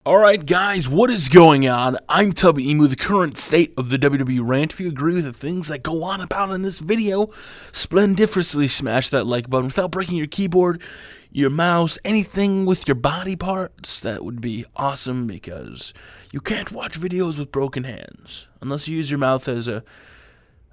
Alright guys, what is going on? I'm Tubby with the current state of the WWE Rant. If you agree with the things that go on about in this video, splendiferously smash that like button without breaking your keyboard, your mouse, anything with your body parts. That would be awesome because you can't watch videos with broken hands unless you use your mouth as a...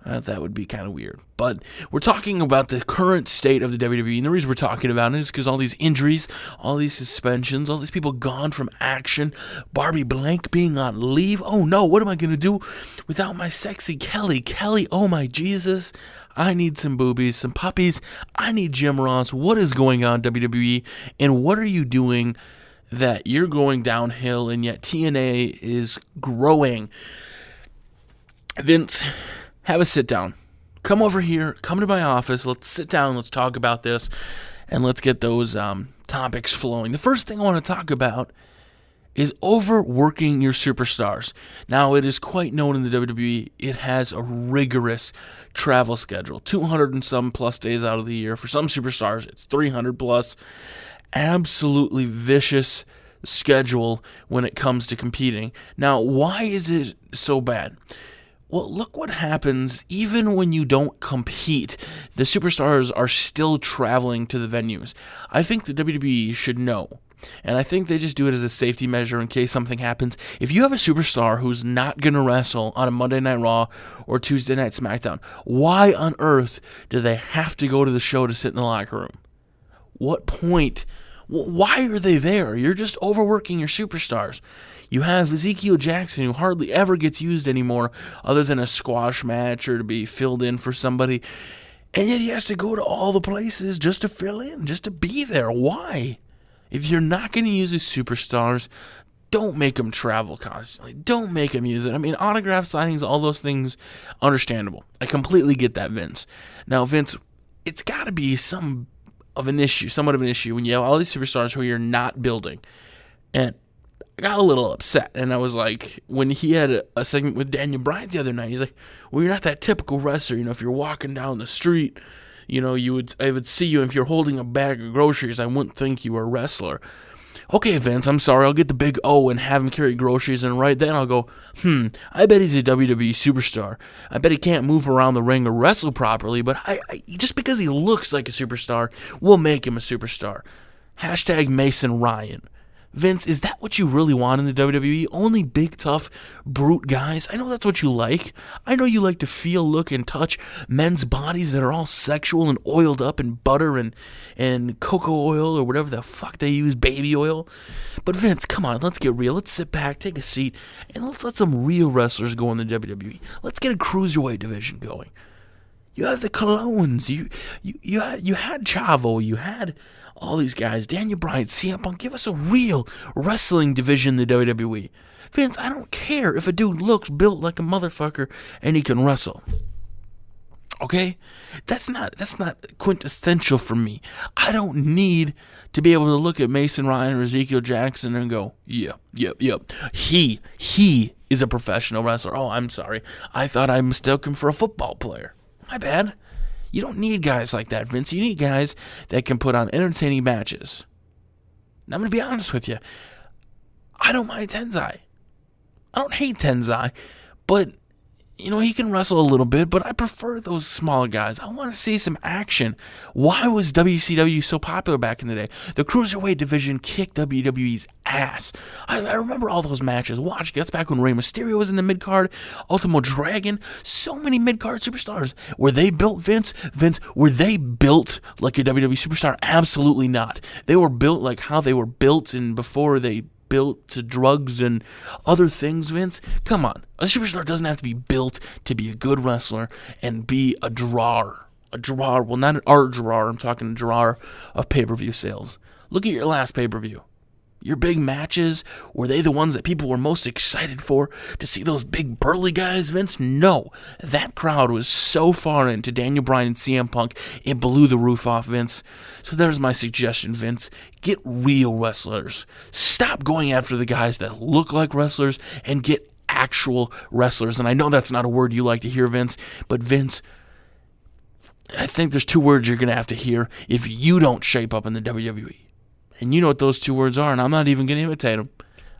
that would be kind of weird. But we're talking about the current state of the WWE, and the reason we're talking about it is because all these injuries, all these suspensions, all these people gone from action, Barbie Blank being on leave. Oh no, what am I going to do without my sexy Kelly? Kelly, oh my Jesus. I need some boobies, some puppies. I need Jim Ross. What is going on, WWE? And what are you doing that you're going downhill and yet TNA is growing? Vince, have a sit down. Come over here. Come to my office. Let's sit down. Let's talk about this. And let's get those topics flowing. The first thing I want to talk about is overworking your superstars. Now, it is quite known in the WWE, it has a rigorous travel schedule. 200 and some plus days out of the year. For some superstars, it's 300 plus. Absolutely vicious schedule when it comes to competing. Now, why is it so bad? Well, look what happens even when you don't compete. The superstars are still traveling to the venues. I think the WWE should know, and I think they just do it as a safety measure in case something happens. If you have a superstar who's not going to wrestle on a Monday Night Raw or Tuesday Night SmackDown, why on earth do they have to go to the show to sit in the locker room? What point? Why are they there? You're just overworking your superstars. You have Ezekiel Jackson, who hardly ever gets used anymore other than a squash match or to be filled in for somebody. And yet he has to go to all the places just to fill in, just to be there. Why? If you're not going to use his superstars, don't make them travel constantly. Don't make them use it. I mean, autograph signings, all those things, understandable. I completely get that, Vince. Now, Vince, it's got to be somewhat of an issue when you have all these superstars who you're not building. And I got a little upset, and I was like, when he had a segment with Daniel Bryan the other night, he's like, well, you're not that typical wrestler. You know, if you're walking down the street, you know, I would see you. If you're holding a bag of groceries, I wouldn't think you were a wrestler. Okay, Vince, I'm sorry. I'll get the big O and have him carry groceries, and right then I'll go, I bet he's a WWE superstar. I bet he can't move around the ring or wrestle properly, but I just because he looks like a superstar, we'll make him a superstar. Hashtag Mason Ryan. Vince, is that what you really want in the WWE? Only big, tough, brute guys? I know that's what you like. I know you like to feel, look, and touch men's bodies that are all sexual and oiled up in butter and cocoa oil or whatever the fuck they use, baby oil. But Vince, come on, let's get real. Let's sit back, take a seat, and let's let some real wrestlers go in the WWE. Let's get a cruiserweight division going. You have the Colognes. You had Chavo. You had all these guys. Daniel Bryan, CM Punk. Give us a real wrestling division in the WWE. Vince, I don't care if a dude looks built like a motherfucker and he can wrestle. Okay? That's not quintessential for me. I don't need to be able to look at Mason Ryan or Ezekiel Jackson and go, yep. He is a professional wrestler. Oh, I'm sorry. I thought I mistook him for a football player. My bad. You don't need guys like that, Vince. You need guys that can put on entertaining matches. Now, I'm going to be honest with you. I don't mind Tenzai. I don't hate Tenzai, but, you know, he can wrestle a little bit, but I prefer those smaller guys. I want to see some action. Why was WCW so popular back in the day? The Cruiserweight division kicked WWE's ass. I remember all those matches. Watch, that's back when Rey Mysterio was in the mid-card, Ultimo Dragon, so many mid-card superstars. Were they built, Vince? Vince, were they built like a WWE superstar? Absolutely not. They were built like how they were built and before they built to drugs and other things, Vince. Come on. A superstar doesn't have to be built to be a good wrestler and be a drawer. A drawer. Well, not an art drawer. I'm talking a drawer of pay-per-view sales. Look at your last pay-per-view. Your big matches, were they the ones that people were most excited for? To see those big burly guys, Vince? No. That crowd was so far into Daniel Bryan and CM Punk, it blew the roof off, Vince. So there's my suggestion, Vince. Get real wrestlers. Stop going after the guys that look like wrestlers and get actual wrestlers. And I know that's not a word you like to hear, Vince, but Vince, I think there's two words you're going to have to hear if you don't shape up in the WWE. And you know what those two words are, and I'm not even going to imitate them.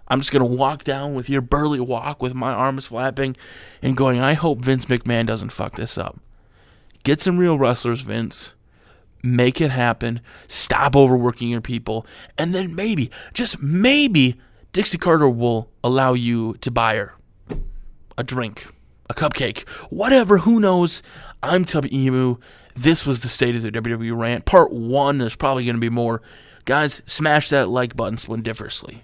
I'm just going to walk down with your burly walk with my arms flapping and going, I hope Vince McMahon doesn't fuck this up. Get some real wrestlers, Vince. Make it happen. Stop overworking your people. And then maybe, just maybe, Dixie Carter will allow you to buy her a drink, a cupcake, whatever, who knows. I'm Tubby Emu. This was the State of the WWE Rant. Part 1. There's probably going to be more. Guys, smash that like button splendiferously.